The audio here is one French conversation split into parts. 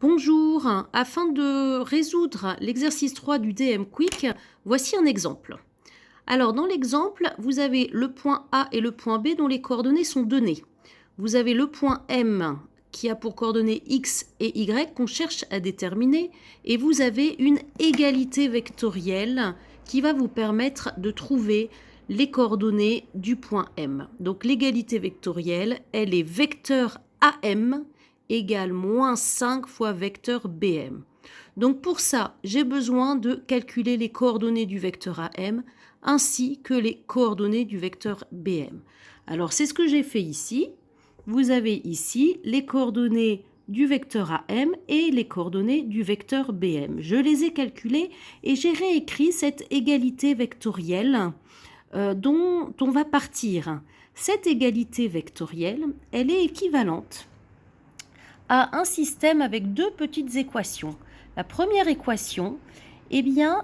Bonjour, afin de résoudre l'exercice 3 du DM Quick, voici un exemple. Alors dans l'exemple, vous avez le point A et le point B dont les coordonnées sont données. Vous avez le point M qui a pour coordonnées X et Y qu'on cherche à déterminer et vous avez une égalité vectorielle qui va vous permettre de trouver les coordonnées du point M. Donc l'égalité vectorielle, elle est vecteur AM égale moins 5 fois vecteur BM. Donc pour ça, j'ai besoin de calculer les coordonnées du vecteur AM ainsi que les coordonnées du vecteur BM. Alors c'est ce que j'ai fait ici. Vous avez ici les coordonnées du vecteur AM et les coordonnées du vecteur BM. Je les ai calculées et j'ai réécrit cette égalité vectorielle dont on va partir. Cette égalité vectorielle, elle est équivalente à un système avec deux petites équations. La première équation, eh bien,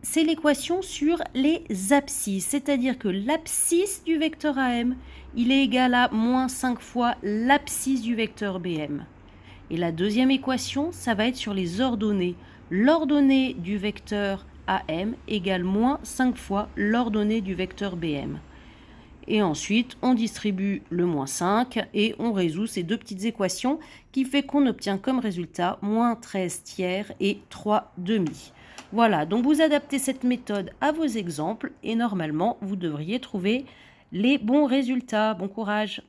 c'est l'équation sur les abscisses, c'est-à-dire que l'abscisse du vecteur AM, il est égal à moins 5 fois l'abscisse du vecteur BM. Et la deuxième équation, ça va être sur les ordonnées. L'ordonnée du vecteur AM égale moins 5 fois l'ordonnée du vecteur BM. Et ensuite, on distribue le moins 5 et on résout ces deux petites équations qui fait qu'on obtient comme résultat moins 13 tiers et 3 demi. Voilà, donc vous adaptez cette méthode à vos exemples et normalement, vous devriez trouver les bons résultats. Bon courage!